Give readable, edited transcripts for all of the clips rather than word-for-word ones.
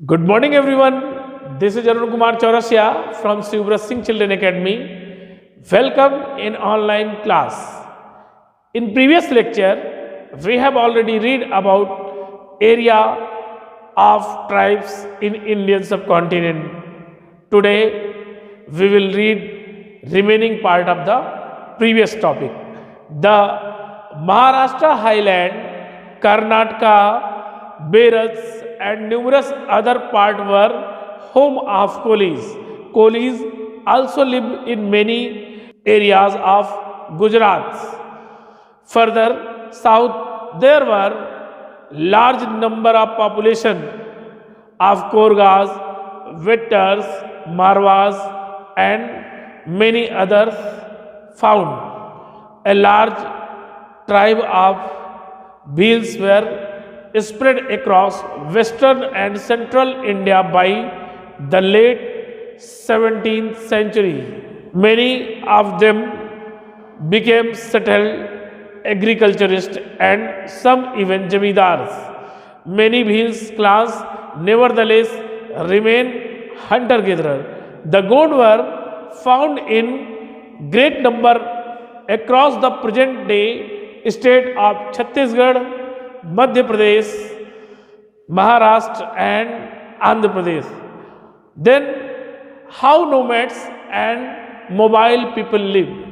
Good morning, everyone. This is Arun Kumar Chaurasia from Sivras Singh Children Academy. Welcome in online class. In previous lecture, we have already read about area of tribes in Indian subcontinent. Today, we will read remaining part of the previous topic. The Maharashtra Highland, Karnataka, Berats and numerous other parts were home of Kolis. Kolis also live in many areas of Gujarat. Further south, there were large number of population of Korgas, Vetters, Marwas, and many others found. A large tribe of Bhils were spread across western and central India by the late 17th century. Many of them became settled agriculturists and some even jamidars. Many Bhils clans nevertheless remain hunter-gatherer. The gold were found in great number across the present day state of Chhattisgarh, Madhya Pradesh, Maharashtra and Andhra Pradesh. Then how nomads and mobile people live?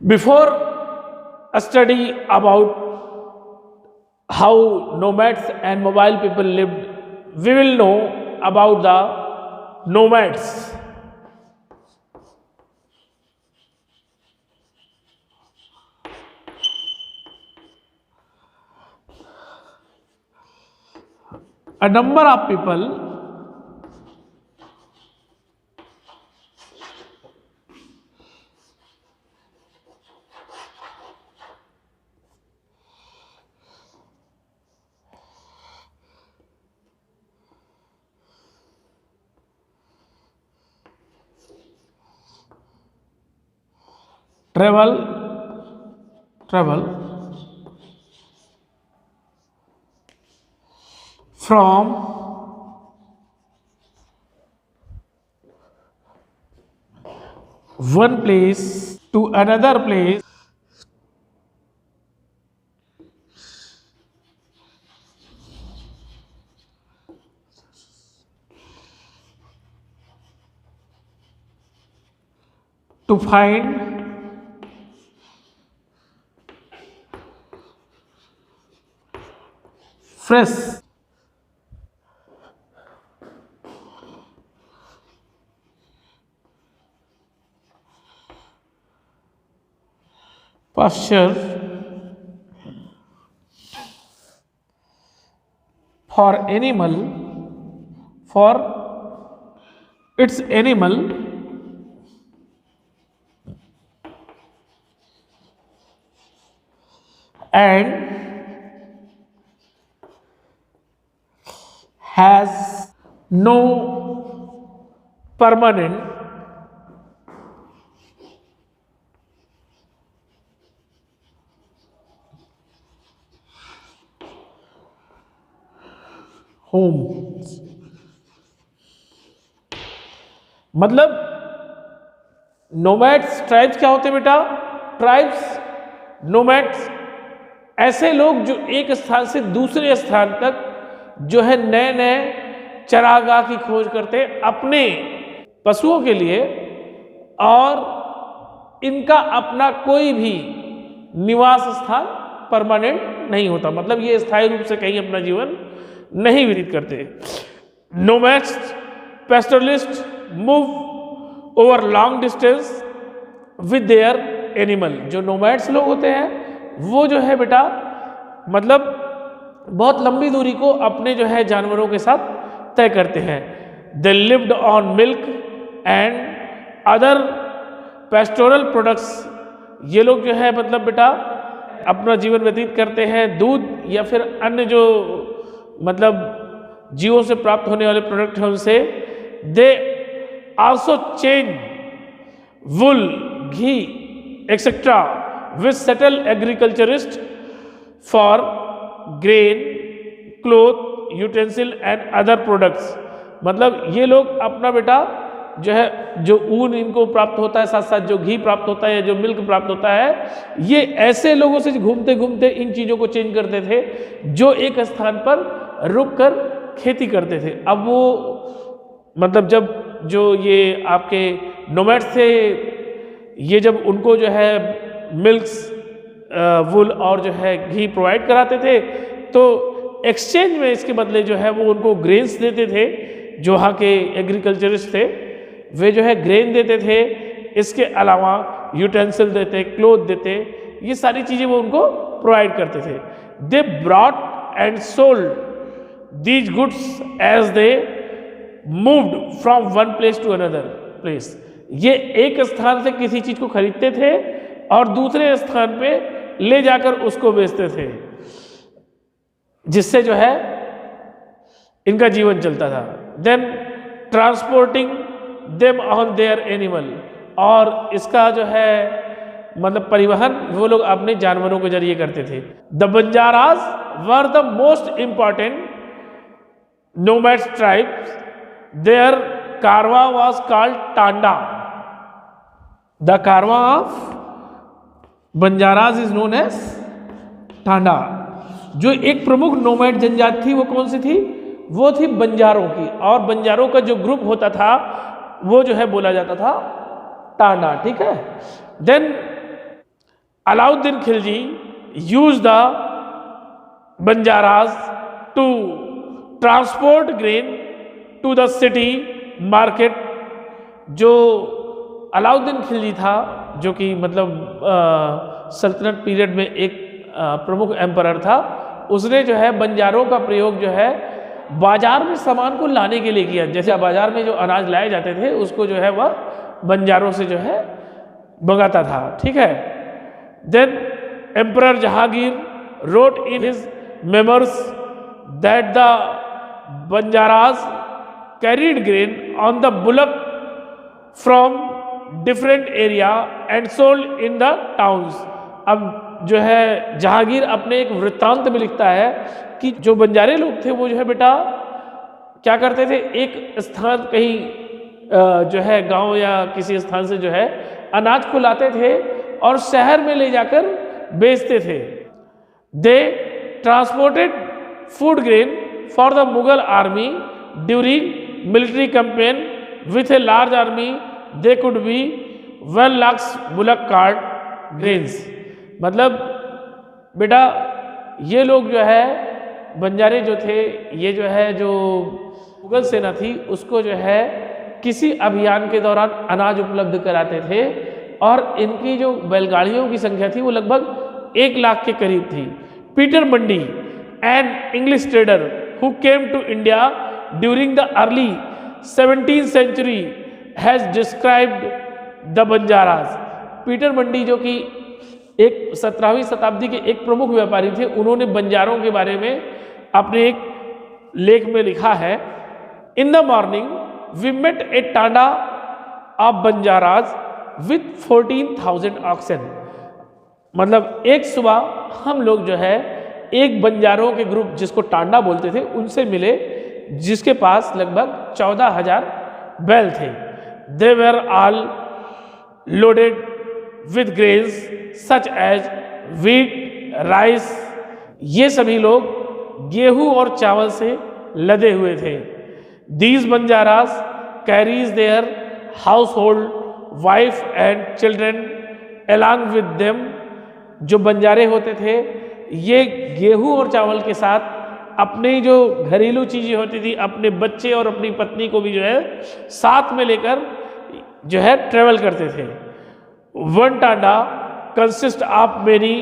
Before a study about how nomads and mobile people lived, we will know about the nomads. A number of people travel from one place to another place to find fresh pasture for its animal and has no permanent home. मतलब nomads tribes क्या होते हैं बेटा? Tribes nomads ऐसे लोग जो एक स्थान से दूसरे स्थान तक जो है नए नए चरागाह की खोज करते हैं अपने पशुओं के लिए, और इनका अपना कोई भी निवास स्थान परमानेंट नहीं होता, मतलब ये स्थायी रूप से कहीं अपना जीवन नहीं व्यतीत करते। Nomads pastoralist move over long distance with their animal. जो नोमैड्स लोग होते हैं वो जो है बेटा मतलब बहुत लंबी दूरी को अपने जो है जानवरों के साथ तय करते हैं। They lived on milk and other pastoral products. ये लोग जो है मतलब बेटा अपना जीवन व्यतीत करते हैं दूध या फिर अन्य जो मतलब जीवों से प्राप्त होने वाले प्रोडक्ट हैं उनसे। They also change wool, ghee etcetera with settle agriculturist for grain, cloth, utensil and other products. मतलब ये लोग अपना बेटा जो है जो ऊन इनको प्राप्त होता है, साथ साथ जो घी प्राप्त होता है, जो मिल्क प्राप्त होता है, ये ऐसे लोगों से घूमते घूमते इन चीज़ों को चेंज करते थे जो एक स्थान पर रुक कर खेती करते थे। अब वो मतलब जब जो ये आपके नोमैड्स थे ये जब उनको जो है मिल्क्स, वुल और जो है घी प्रोवाइड कराते थे तो एक्सचेंज में इसके बदले जो है वो उनको ग्रेन्स देते थे। जो वहाँ के एग्रीकल्चरिस्ट थे वे जो है ग्रेन देते थे, इसके अलावा यूटेंसिल देते, क्लोथ देते, ये सारी चीज़ें वो उनको प्रोवाइड करते थे। They brought and sold these goods as they moved from one place to another place. ये एक स्थान से किसी चीज़ को खरीदते थे और दूसरे स्थान पे ले जाकर उसको बेचते थे, जिससे जो है इनका जीवन चलता था। Then transporting them on their animal, और इसका जो है मतलब परिवहन वो लोग अपने जानवरों के जरिए करते थे। The Banjaras were the most important nomads tribes. Their caravan was called Tanda. The caravan of Banjaras is known as Tanda. जो एक प्रमुख नोमैड जनजाति थी वो कौन सी थी? वो थी बंजारों की, और बंजारों का जो ग्रुप होता था वो जो है बोला जाता था टांडा। ठीक है। Then Alauddin Khilji use the Banjaras to transport grain to the city market. जो अलाउद्दीन खिलजी था जो कि मतलब सल्तनत पीरियड में एक प्रमुख एम्परर था, उसने जो है बंजारों का प्रयोग जो है बाजार में सामान को लाने के लिए किया। जैसे बाजार में जो अनाज लाए जाते थे उसको जो है वह बंजारों से जो है मंगाता था। ठीक है। Then emperor Jahangir wrote in his memoirs that the Banjaras carried grain on the bullock from different area and sold in the towns. अब जो है जहांगीर अपने एक वृत्तांत में लिखता है कि जो बंजारे लोग थे वो जो है बेटा क्या करते थे, एक स्थान कहीं जो है गांव या किसी स्थान से जो है अनाज को लाते थे और शहर में ले जाकर बेचते थे। They transported food grain for the Mughal army during military campaign with a large army. They could be 1 lakh bullock cart grains. मतलब बेटा ये लोग जो है बंजारे जो थे, ये जो है जो मुगल सेना थी उसको जो है किसी अभियान के दौरान अनाज उपलब्ध कराते थे, और इनकी जो बैलगाड़ियों की संख्या थी वो लगभग 1 लाख के करीब थी। Peter Mundy an English trader who came to India during the early 17th century has described the Banjaras. Peter Mundy जो कि एक 17वीं शताब्दी के एक प्रमुख व्यापारी थे, उन्होंने बंजारों के बारे में अपने एक लेख में लिखा है, in the morning we met a Tanda of Banjaras with 14,000 oxen. मतलब एक सुबह हम लोग जो है एक बंजारों के ग्रुप जिसको टांडा बोलते थे उनसे मिले, जिसके पास लगभग 14,000 बैल थे। They were all loaded with grains such as wheat, rice. ये सभी लोग गेहूं और चावल से लदे हुए थे। These Banjaras carries their house hold wife and children along with them. जो बंजारे होते थे ये गेहूं और चावल के साथ अपनी जो घरेलू चीज़ें होती थी, अपने बच्चे और अपनी पत्नी को भी जो है साथ में लेकर जो है ट्रेवल करते थे। One Tanda consist of many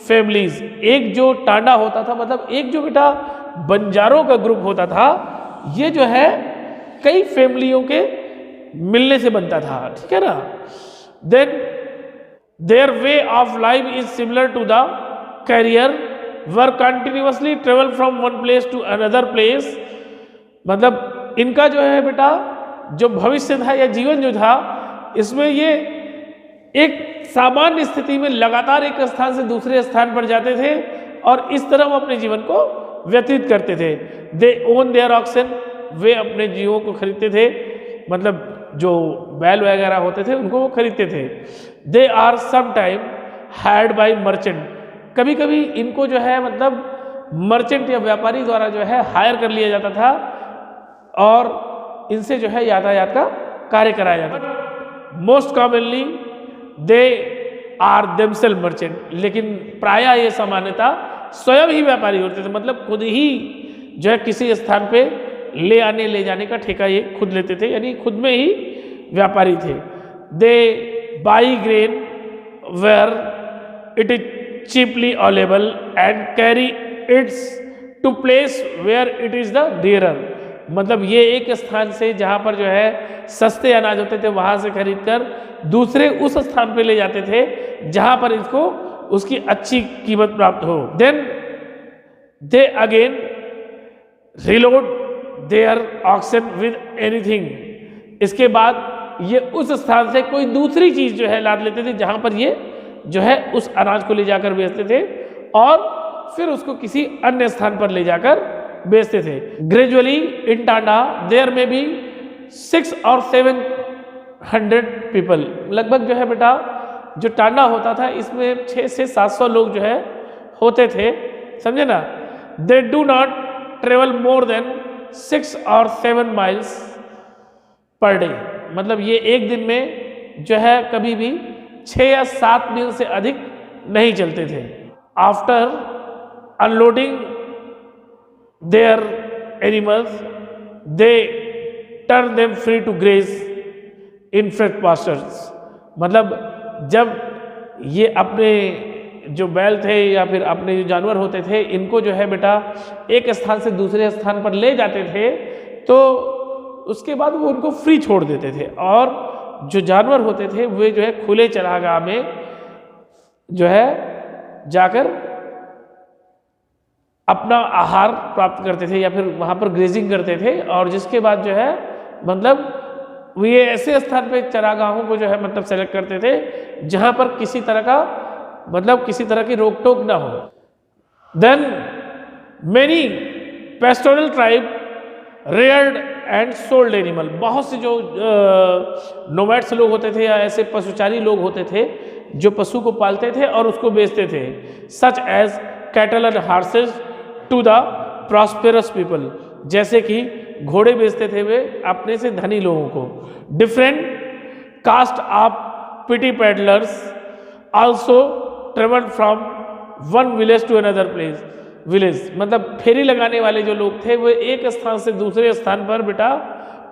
families, एक जो टांडा होता था मतलब एक जो बेटा बंजारों का ग्रुप होता था, ये जो है कई फैमिलियों के मिलने से बनता था, ठीक है ना। Then their way of life is similar to the carrier, were continuously travel from one place to another place. मतलब इनका जो है बेटा जो भविष्य था या जीवन जो था, इसमें ये एक सामान्य स्थिति में लगातार एक स्थान से दूसरे स्थान पर जाते थे और इस तरह वो अपने जीवन को व्यतीत करते थे। दे ओन देयर ऑक्सन, वे अपने जीवों को खरीदते थे, मतलब जो बैल वगैरह होते थे उनको वो खरीदते थे। They are some time hired by merchant, कभी कभी इनको जो है मतलब मर्चेंट या व्यापारी द्वारा जो है हायर कर लिया जाता था और इनसे जो है यातायात का कार्य कराया जाता था। Most commonly they are themselves merchant, लेकिन प्रायः ये सामान्यता स्वयं ही व्यापारी होते थे, मतलब खुद ही जो है किसी स्थान पे ले आने ले जाने का ठेका ये खुद लेते थे, यानी खुद में ही व्यापारी थे। They buy grain where it is cheaply available and carry its to place where it is the dearer, मतलब ये एक स्थान से जहाँ पर जो है सस्ते अनाज होते थे वहाँ से खरीद कर दूसरे उस स्थान पे ले जाते थे जहाँ पर इसको उसकी अच्छी कीमत प्राप्त हो। Then they again reload their auction with anything, इसके बाद ये उस स्थान से कोई दूसरी चीज़ जो है लाद लेते थे जहाँ पर ये जो है उस अनाज को ले जाकर बेचते थे और फिर उसको किसी अन्य स्थान पर ले जाकर बेचते थे। ग्रेजुअली इन टांडा देयर में भी 600 और 700 पीपल, लगभग जो है बेटा जो टांडा होता था इसमें 600 से 700 लोग जो है होते थे, समझे ना। They do not travel more than 6 और 7 माइल्स पर डे, मतलब ये एक दिन में जो है कभी भी 6 या 7 मील से अधिक नहीं चलते थे। After unloading their animals they turn them free to graze in fresh pastures, मतलब जब ये अपने जो बैल थे या फिर अपने जो जानवर होते थे इनको जो है बेटा एक स्थान से दूसरे स्थान पर ले जाते थे तो उसके बाद वो उनको फ्री छोड़ देते थे और जो जानवर होते थे वे जो है खुले चरागाह में जो है जाकर अपना आहार प्राप्त करते थे या फिर वहाँ पर ग्रेजिंग करते थे और जिसके बाद जो है मतलब ये ऐसे स्थान पे चरागाहों को जो है मतलब सेलेक्ट करते थे जहाँ पर किसी तरह का मतलब किसी तरह की रोक टोक ना हो। Then many pastoral tribe reared and sold animal, बहुत से जो नोमैड्स लोग होते थे या ऐसे पशुचारी लोग होते थे जो पशु को पालते थे और उसको बेचते थे, such as cattle and horses to the prosperous people, जैसे कि घोड़े बेचते थे वे अपने से धनी लोगों को। Different caste of petty peddlers also travelled from one village to another place, village मतलब फेरी लगाने वाले जो लोग थे वो एक स्थान से दूसरे स्थान पर बेटा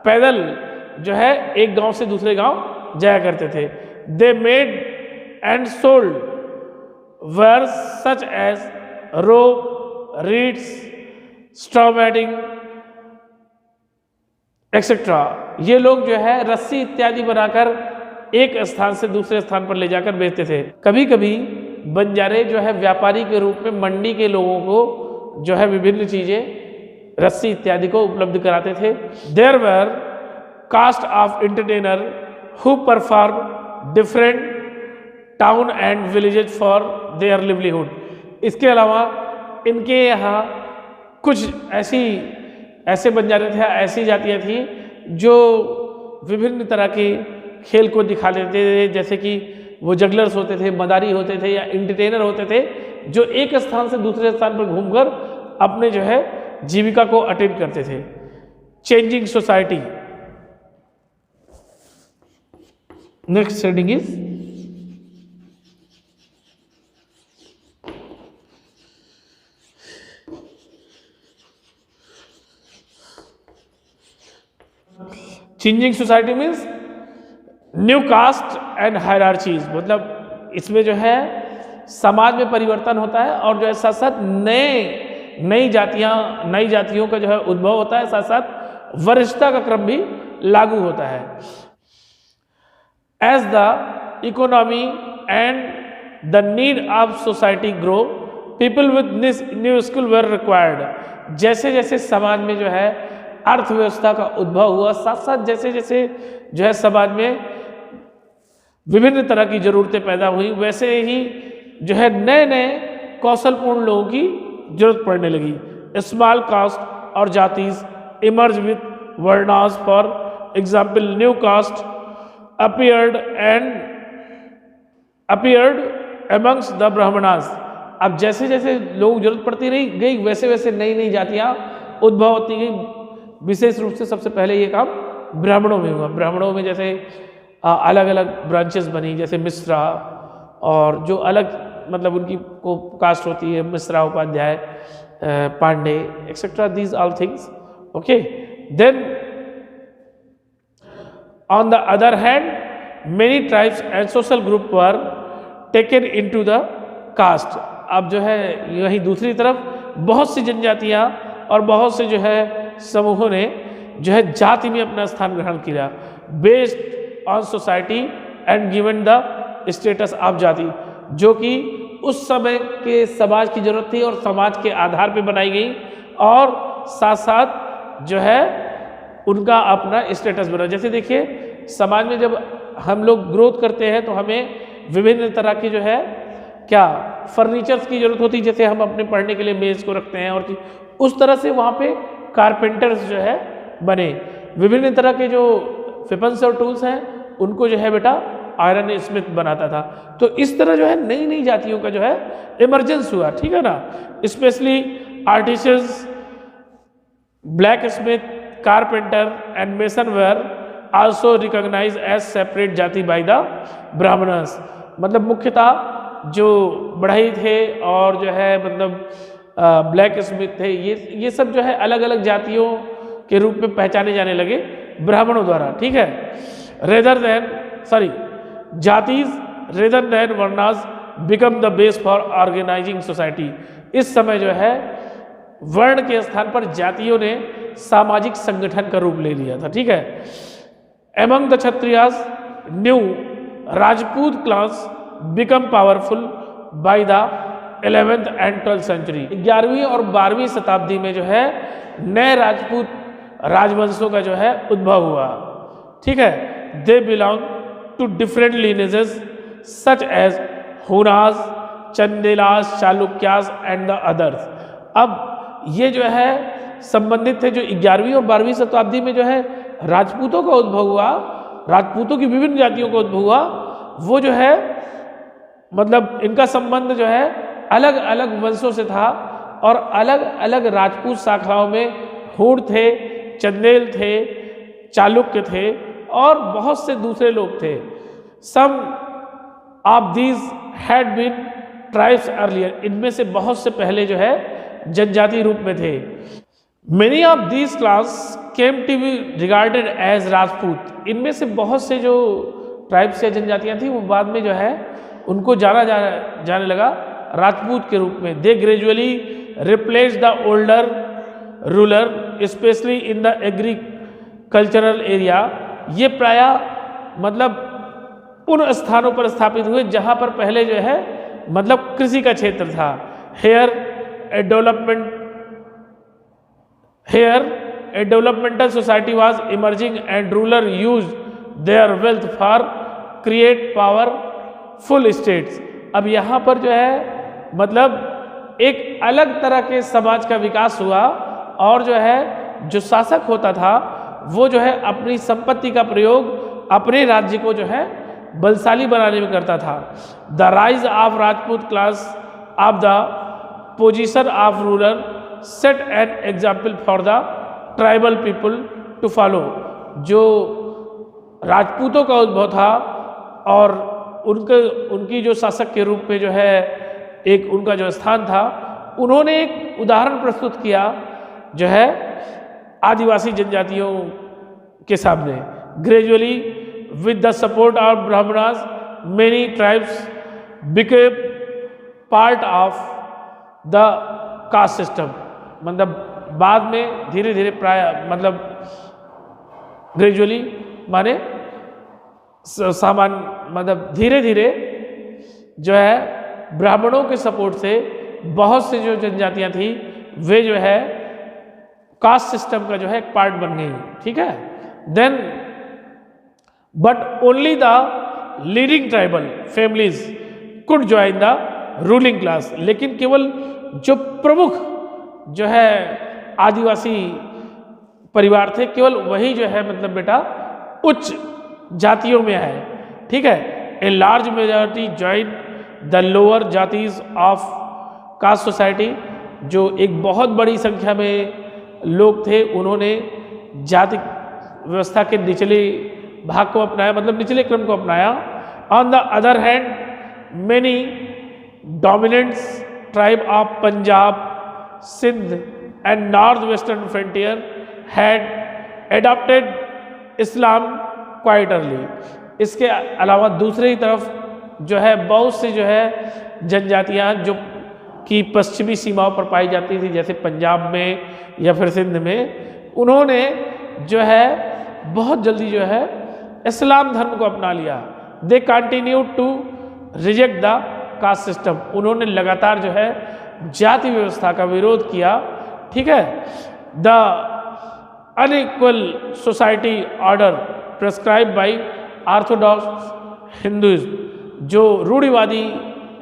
पैदल जो है एक गांव से दूसरे गांव जाया करते थे। They made and sold wares such as rope, reeds, straw matting etcetera, ये लोग जो है रस्सी इत्यादि बनाकर एक स्थान से दूसरे स्थान पर ले जाकर बेचते थे। कभी कभी बंजारे जो है व्यापारी के रूप में मंडी के लोगों को जो है विभिन्न चीजें रस्सी इत्यादि को उपलब्ध कराते थे। There were caste of entertainer who perform different town and villages for their livelihood, इसके अलावा इनके यहाँ कुछ ऐसे बंजारे थे, ऐसी जातियाँ थी जो विभिन्न तरह के खेल को दिखा लेते थे, जैसे कि वो जगलर्स होते थे, मदारी होते थे या एंटरटेनर होते थे जो एक स्थान से दूसरे स्थान पर घूमकर अपने जो है जीविका को अटेंड करते थे। Changing society, next heading is changing society means new caste and hierarchies, मतलब इसमें जो है समाज में परिवर्तन होता है और जो है साथ साथ नई जातियों का जो है उद्भव होता है, साथ साथ वरिष्ठता का क्रम भी लागू होता है। As the economy and the need of society grow, people with new skill were required. जैसे जैसे समाज में जो है अर्थव्यवस्था का उद्भव हुआ, साथ साथ जैसे जैसे जो है समाज में विभिन्न तरह की जरूरतें पैदा हुई, वैसे ही जो है नए नए कौशलपूर्ण लोगों की जरूरत पड़ने लगी। स्मॉल कास्ट और jatis emerge with varnas, for example new caste appeared amongst the Brahmanas. अब जैसे जैसे लोग जरूरत पड़ती रही गई, वैसे वैसे नई नई जातियां उद्भव होती गई। विशेष रूप से सबसे पहले ये काम ब्राह्मणों में हुआ। ब्राह्मणों में जैसे अलग अलग ब्रांचेस बनी, जैसे मिश्रा, और जो अलग मतलब उनकी को कास्ट होती है, Mishra, Upadhyay, Pandey, etcetera, these all things. Okay, then on the other hand many tribes and social group were taken into the caste. अब जो है यही दूसरी तरफ बहुत सी जनजातियां और बहुत से जो है समूहों ने जो है जाति में अपना स्थान ग्रहण किया, based on society and given the status of जाति, जो कि उस समय के समाज की जरूरत थी और समाज के आधार पर बनाई गई, और साथ साथ जो है उनका अपना स्टेटस बना। जैसे देखिए समाज में जब हम लोग ग्रोथ करते हैं तो हमें विभिन्न तरह की जो है क्या फर्नीचर्स की जरूरत होती है, जैसे हम अपने पढ़ने के लिए मेज को रखते हैं, और उस तरह से वहाँ पे कारपेंटर्स जो है बने। विभिन्न तरह के जो वेपन्स और टूल्स हैं उनको जो है बेटा आयरन स्मिथ बनाता था। तो इस तरह जो है नई नई जातियों का जो है इमरजेंस हुआ, ठीक है ना। Specially artisans, black smith, carpenter and mason were also recognise as separate जाति बाय द ब्राह्मणस। मतलब मुख्यतः जो बढ़ई थे और जो है मतलब ब्लैक स्मिथ थे, ये सब जो है अलग अलग जातियों के रूप में पहचाने जाने लगे ब्राह्मणों द्वारा, ठीक है। Jatis rather than varnas became the base for organizing society. इस समय जो है वर्ण के स्थान पर जातियों ने सामाजिक संगठन का रूप ले लिया था, ठीक है। Among the Kshatriyas new Rajput class become powerful by the 11th and 12th century. 11वीं और 12वीं शताब्दी में जो है नए राजपूत राजवंशों का जो है उद्भव हुआ, ठीक है। They belong to different lineages such as Hunas, Chandelas, Chalukyas and the others. अब ये जो है संबंधित थे, जो 11वीं और 12वीं शताब्दी में जो है राजपूतों का उद्भव हुआ, राजपूतों की विभिन्न जातियों का उद्भव हुआ, वो जो है मतलब इनका संबंध जो है अलग अलग वंशों से था, और अलग अलग राजपूत शाखाओं में हूण थे, चंदेल थे, चालुक्य थे और बहुत से दूसरे लोग थे। Some of these had been tribes earlier. इनमें से बहुत से पहले जो है जनजाति रूप में थे। Many of these class came to be regarded as Rajput. इनमें से बहुत से जो ट्राइब्स या जनजातियां थी वो बाद में जो है उनको जाने लगा राजपूत के रूप में। They gradually replace the older ruler specially in the agricultural area. ये प्रायः मतलब उन स्थानों पर स्थापित हुए जहां पर पहले जो है मतलब कृषि का क्षेत्र था। Here a developmental society was emerging and ruler use their wealth for create powerful states. अब यहाँ पर जो है मतलब एक अलग तरह के समाज का विकास हुआ, और जो है जो शासक होता था वो जो है अपनी संपत्ति का प्रयोग अपने राज्य को जो है बलशाली बनाने में करता था। The rise of Rajput class of the position of ruler set an example for the tribal people to follow. जो राजपूतों का उद्भव था और उनकी जो शासक के रूप में जो है एक उनका जो स्थान था, उन्होंने एक उदाहरण प्रस्तुत किया जो है आदिवासी जनजातियों के सामने। Gradually with the support of Brahmanas, many tribes became part of the caste system. मतलब बाद में धीरे धीरे प्राय मतलब ग्रेजुअली माने सामान्य मतलब धीरे धीरे जो है ब्राह्मणों के सपोर्ट से बहुत सी जो जनजातियां थी वे जो है कास्ट सिस्टम का जो है एक पार्ट बन गई, ठीक है। Then but only the leading tribal families could join the ruling class, लेकिन केवल जो प्रमुख जो है आदिवासी परिवार थे केवल वही जो है मतलब बेटा उच्च जातियों में आए, ठीक है। A large majority join the lower जातीज of caste society, जो एक बहुत बड़ी संख्या में लोग थे उन्होंने जाति व्यवस्था के निचले भाग को अपनाया, मतलब निचले क्रम को अपनाया। On the other hand many dominants tribe of Punjab, Sindh and north western frontier had adopted Islam quite early. इसके अलावा दूसरी ही तरफ जो है बहुत सी जो है जनजातियां जो कि पश्चिमी सीमाओं पर पाई जाती थी जैसे पंजाब में या फिर सिंध में, उन्होंने जो है बहुत जल्दी जो है इस्लाम धर्म को अपना लिया। They continue to reject the caste system, उन्होंने लगातार जो है जाति व्यवस्था का विरोध किया, ठीक है। The unequal society order prescribe by Orthodox Hinduism, जो रूढ़िवादी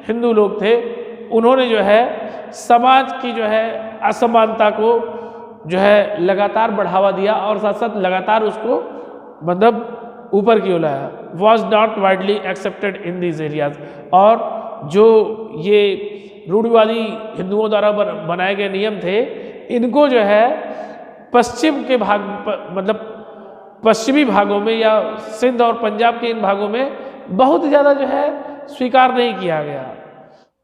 हिंदू लोग थे उन्होंने जो है समाज की जो है असमानता को जो है लगातार बढ़ावा दिया और साथ साथ लगातार उसको मतलब ऊपर की ओर लाया। Was not widely accepted in these areas, और जो ये रूढ़िवादी हिंदुओं द्वारा बनाए गए नियम थे इनको जो है पश्चिम के भाग मतलब पश्चिमी भागों में या सिंध और पंजाब के इन भागों में बहुत ज़्यादा जो है स्वीकार नहीं किया गया।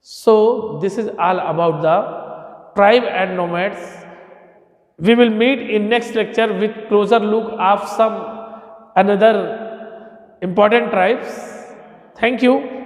So this is all about the tribe and nomads. We will meet in next lecture with closer look of some another important tribes. Thank you.